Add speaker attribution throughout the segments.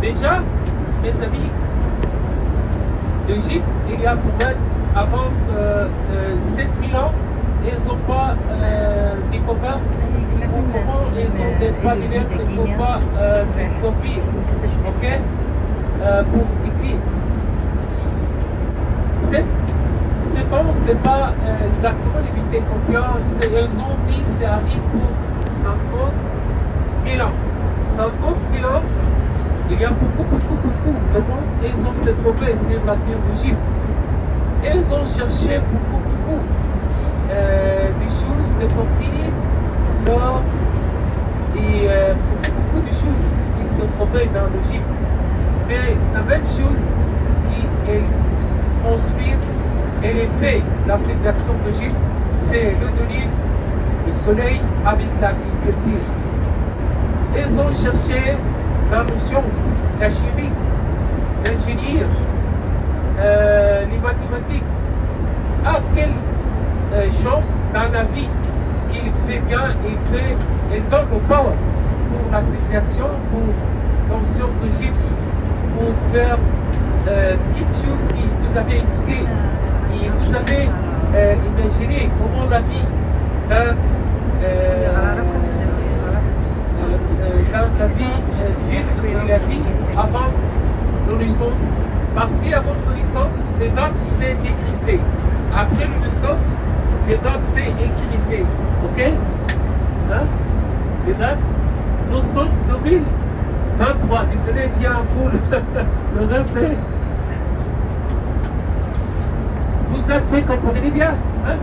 Speaker 1: Déjà, mes amis, l'Égypte, il y a pour être avant 7000 ans, ils n'ont pas découvert comment ils ont des paddelettes, ils n'ont pas des copies, ok, pour écrire. Ce temps, c'est pas exactement limité combien, ils ont dit que ça arrive pour 50 000 ans. 50 000 ans, il y a beaucoup de monde, ils ont se trouvé sur la terre d'Égypte. Ils ont cherché beaucoup des choses, des fortines, l'or et beaucoup de choses qui se trouvaient dans l'Égypte. Mais la même chose qui est inspire et les faits de la civilisation d'Égypte, c'est le Nil, le soleil avec l'agriculture. Ils ont cherché dans les sciences, la chimie, l'ingénierie, les mathématiques. À quel champ dans la vie il fait bien, il donne le power pour la civilisation, pour l'ancien d'Égypte, pour faire quelque chose que vous avez écouté et vous avez imaginé comment la vie dans la vie avant la naissance. Parce qu'avant la naissance, les dates c'est décrisé. Après la naissance, les dates c'est écrisé. Ok? Hein? Les dates, nous sommes 2023. Désolé, j'ai un peu le reflet. Vous avez compris bien? Hein?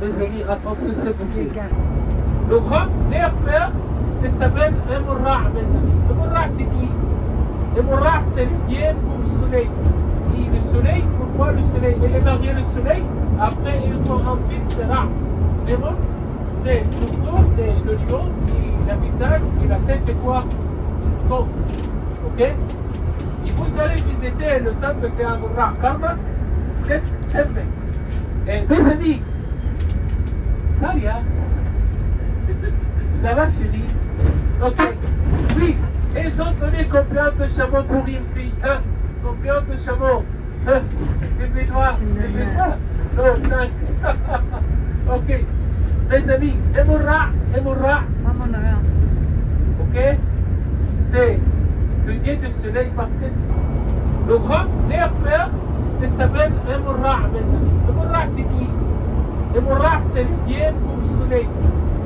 Speaker 1: Mes amis, attention, c'est vous. Le grand nerf, ça s'appelle un mourra, mes amis. Le mourra, c'est qui? Le mourra, c'est le bien pour le soleil. Et le soleil, pourquoi le soleil? Il est marié le soleil, après ils ont un fils, c'est Ra. Et donc, c'est le tour de le lion, et le visage, et la tête de quoi? Le mouton. Ok? Et vous allez visiter le temple de Amurra Karma, cette temple. Et mes amis, Talia, ça va chérie? Ok. Oui, ils ont donné combien de chameaux pour une fille? Hein? Combien de chameaux? Hein? Des bédois? Des bédois? Non, 5. Ok. Mes amis, Emourra. Ok? C'est le dieu du soleil parce que le grand nerf, ça s'appelle Emourra, mes amis. Emourra, c'est qui? Emourra, c'est le bien pour le soleil.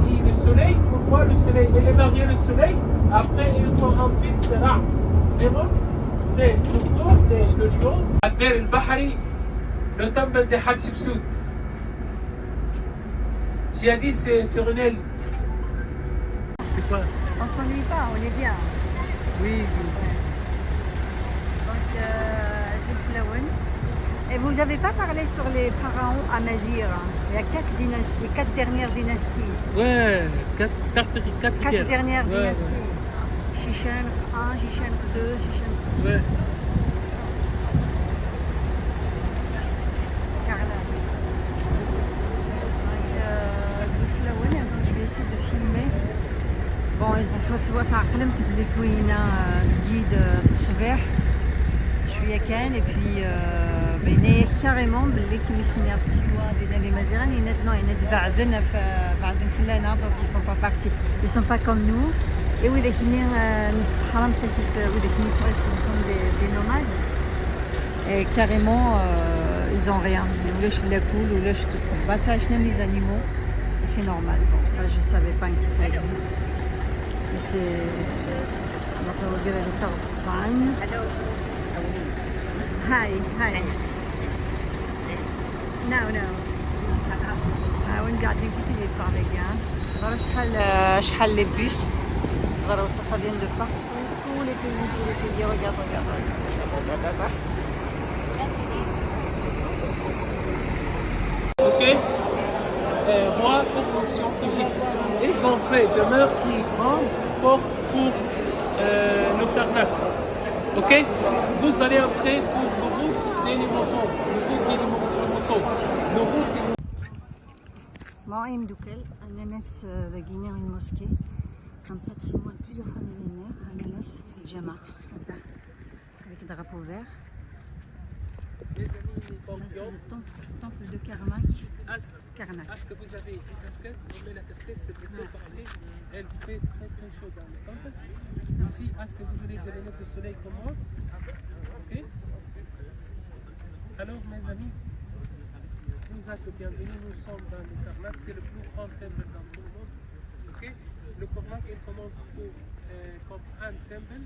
Speaker 1: Et le soleil, pourquoi le soleil? Il est marié le soleil, après ils ont un fils, c'est Ra. Et donc, c'est le tour de le lion, Adder el-Bahari, le temple de Hatshepsut. J'ai dit c'est Fernel. C'est quoi?
Speaker 2: On s'ennuie pas, on est bien.
Speaker 1: Oui, oui.
Speaker 2: Donc, Zulflaouen. Et vous n'avez pas parlé sur les pharaons Amazigh. Il y a 4 dynasties, les 4 dernières dynasties.
Speaker 1: Ouais, quatre
Speaker 2: 4 dernières
Speaker 1: ouais,
Speaker 2: dynasties. Chichen 1, Chichen 2, Chichen
Speaker 1: Ouais.
Speaker 2: Karnak. Zulflaouen, je vais essayer de filmer. Bon, tu vois, تعقلمت بلي كوينه الجيد التصبيح شويه كان et puis بيني كاريمون بلي كيميسينيرسيوا ديال لي مازيغان يناد بعدنا في لنا دونك ils font pas partie ils sont pas comme nous et oui ولكن الصحراء مساكت ولكن يتعيشوا des nomades et carrément ils ont rien ولاش لاكل ولاش تطبع تعيشنا من les animaux et c'est normal bon ça je savais pas que ça existe. C'est Hello. Hi. No. وين قاعدين كيف يدفع لي كاع زرا شحال لي بيس زرا الفصادين دو بارتو tous les pays regarde.
Speaker 1: Ok. Moi, attention que j'ai. Ils ont fait de meurtres qui grande pour le Karnak. Ok. Vous allez entrer pour le route des motos. Le route des
Speaker 2: معايم دوكال أنا ناس باقيين من موسكي un patrimoine plusieurs fois millénaire أنا ناس الجامع هذا avec drapeau vert. Là, c'est le temple de Karnak.
Speaker 1: Est-ce que vous avez une casquette? On met la casquette, c'est plutôt parce qu'elle fait très chaud dans le temple. Ici, est-ce que vous voulez des lunettes de soleil comme moi? Ok. Alors, mes amis, vous êtes les bienvenus. Nous sommes dans le Karnak. C'est le plus grand temple dans tout le monde. Ok. Le Karnak, il commence comme un temple.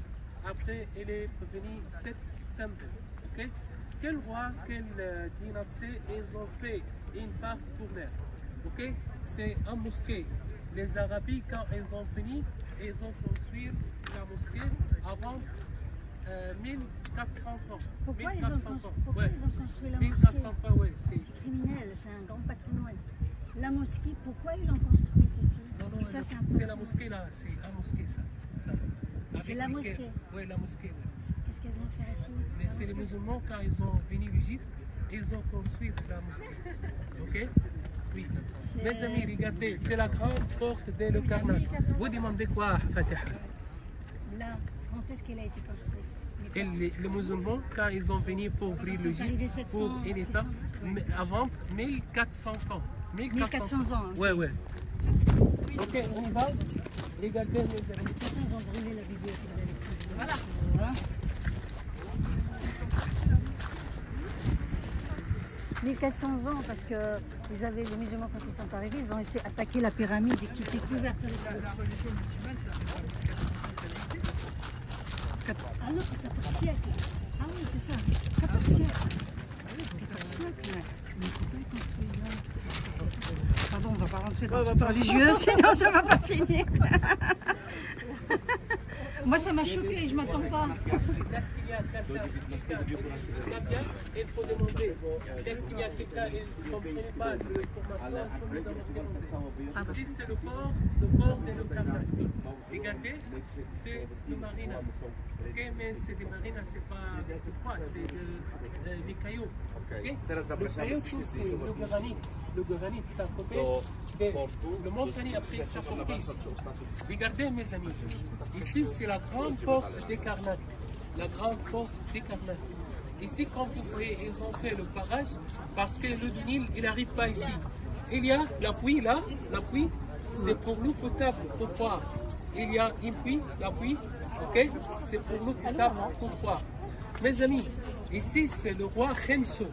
Speaker 1: Après, il est devenu 7 temples. Ok. Quel roi, quelle dynastie, ils ont fait une part pour l'air. Ok, c'est un mosquée. Les Arabes, quand ils ont fini, ils ont construit la mosquée avant 1400 ans.
Speaker 2: Pourquoi
Speaker 1: 1400
Speaker 2: ils ont construit la
Speaker 1: 1400
Speaker 2: mosquée?
Speaker 1: ans, ouais, c'est
Speaker 2: Criminel, c'est un grand patrimoine. La mosquée, pourquoi ils l'ont construite ici? Et ça,
Speaker 1: c'est la mosquée là, c'est la mosquée ça.
Speaker 2: C'est la mosquée?
Speaker 1: Oui, la mosquée. Ouais.
Speaker 2: Qu'est-ce qu'elle vient faire ici?
Speaker 1: Mais c'est les musulmans, quand ils ont venu l'Égypte, ils ont construit la mosquée. Ok? Oui. Mes amis, regardez, c'est la grande porte de le Karnak. Vous demandez quoi, Fatiha?
Speaker 2: Là, quand est-ce qu'elle a été construite?
Speaker 1: Et les musulmans, quand ils ont venu pour ouvrir l'Égypte, pour une étape, avant 1400 ans.
Speaker 2: 1400 ans.
Speaker 1: Ouais. Ok, on y va? Regardez, mes amis.
Speaker 2: Ils ont brûlé la bibliothèque d'Alexandrie.
Speaker 1: Voilà.
Speaker 2: Voilà. 1400 ans parce que les musulmans quand ils sont arrivés, ils ont essayé d'attaquer la pyramide qui était couverte avec Ah non, 14 siècles. Ah oui, c'est ça. 14 siècles. 14 siècles. Mais pourquoi ils construisent là? Pardon, on va pas rentrer dans le religieux, sinon ça va pas finir. Moi, ça m'a choqué, je m'attends pas.
Speaker 1: Est-ce qu'il y a quelqu'un bien, il faut demander. Est-ce qu'il y a quelqu'un qui ne comprend pas l'information? Ici, c'est le port de le Karnak. Regardez, c'est le marina. Ok, mais c'est des marinas, c'est pas quoi, c'est des cailloux. Okay? Le caillou, c'est le granit, ça fait le montagne après ça fait ici. Regardez, mes amis, ici, c'est la grande porte des Karnak. La grande porte des Karnak. Ici, quand vous voyez, ils ont fait le barrage parce que le Nil, il n'arrive pas ici. Il y a la pluie là, la pluie, c'est pour l'eau potable pour boire. Il y a une pluie, la pluie, ok, c'est pour l'eau potable pour boire. Mes amis, ici c'est le roi Khenso,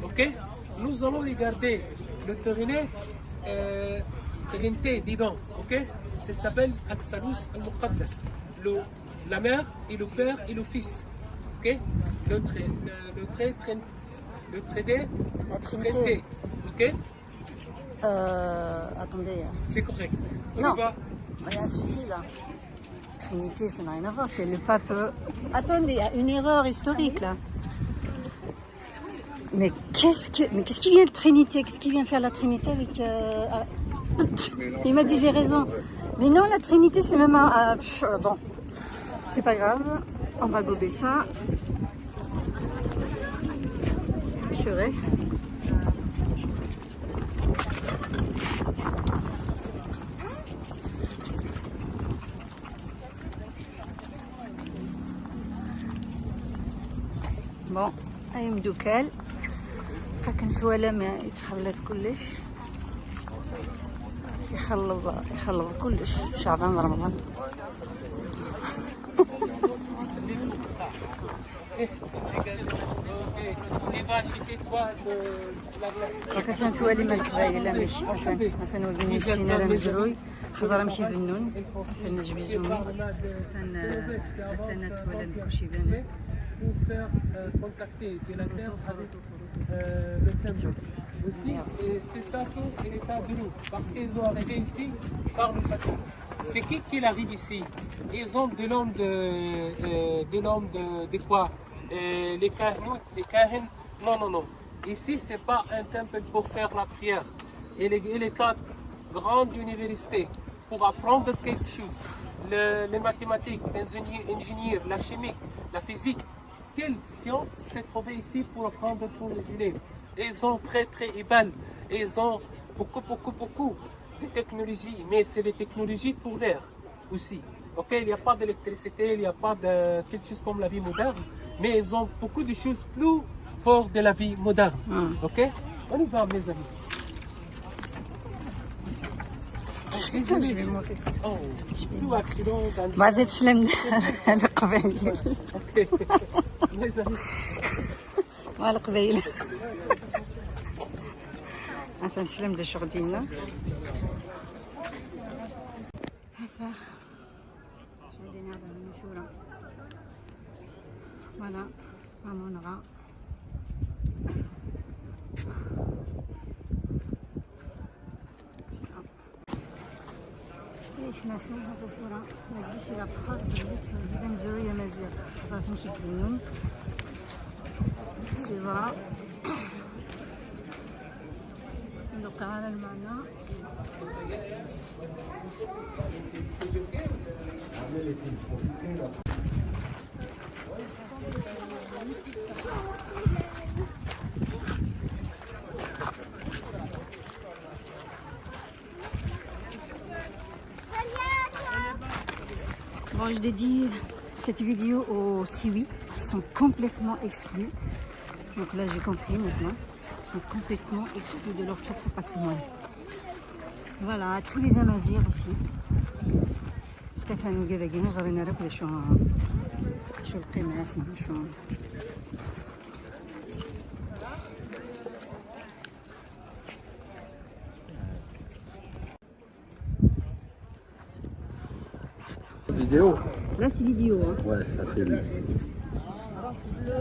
Speaker 1: ok. Nous allons regarder le terrain, disons, ok. Ça s'appelle Aksalus al-Muqaddas. La mère et le père et le fils. Okay? Le traité,
Speaker 2: la Trinité.
Speaker 1: Ok?
Speaker 2: Attendez.
Speaker 1: C'est correct. On
Speaker 2: Non.
Speaker 1: y va.
Speaker 2: Il y a un souci là. Trinité, ça n'a rien à voir, c'est le pape. Attendez, il y a une erreur historique là. Mais qu'est-ce qui vient de Trinité? Qu'est-ce qui vient faire la Trinité avec... Il m'a dit j'ai raison. Mais non, la Trinité c'est même un... bon, c'est pas grave. On va gober ça. Purée. bon هاي مدوكال كنشوى لما يتخلط كلش يخلط كلش شعبان رمضان كتمشي نتوالي من القبايل ماشي مثلا وقينا السينا راه مزروي خزر مشي ذنون مثلا نجبي زومي مثلا نتوالى كلشي بنات
Speaker 1: pour faire contacter de la terre avec le temple aussi. Et c'est ça tout l'état de l'eau, parce qu'ils ont arrivé ici par le bateau. C'est qui arrive ici? Ils ont de l'homme de quoi? Les kahins? Non. Ici, c'est pas un temple pour faire la prière. Et les 4 grandes universités pour apprendre quelque chose. Les mathématiques, l'ingénieur, la chimie, la physique. Quelle science s'est trouvée ici pour apprendre pour les élèves? Ils ont très ébal. Ils ont beaucoup de technologies, mais c'est des technologies pour l'air aussi. Ok, il n'y a pas d'électricité, il n'y a pas de quelque chose comme la vie moderne, mais ils ont beaucoup de choses plus fortes de la vie moderne. Ok, on y va mes amis. Tout accident dans
Speaker 2: بعد تسلم على القبايل
Speaker 1: mes amis.
Speaker 2: على القبايل تنسلم دي شغل ديالنا هذا شغل ديالنا هذا صورة فوالا مامونغا ايش مثلا هذا صورة ما تجيش الى بخاص بالبيت مزروية مزيان خاصها تمشي تبنون سيزرا صندوق على المعنى Bon, je dédie cette vidéo aux Siwi qui sont complètement exclus. Donc là, j'ai compris maintenant. Ils sont complètement exclus de leur propre patrimoine. Voilà, tous les Amazirs aussi. Parce que nous avons شو القماش شو
Speaker 3: Vidéo?
Speaker 2: Là c'est vidéo hein.
Speaker 3: Ouais, ça fait lui.
Speaker 2: Le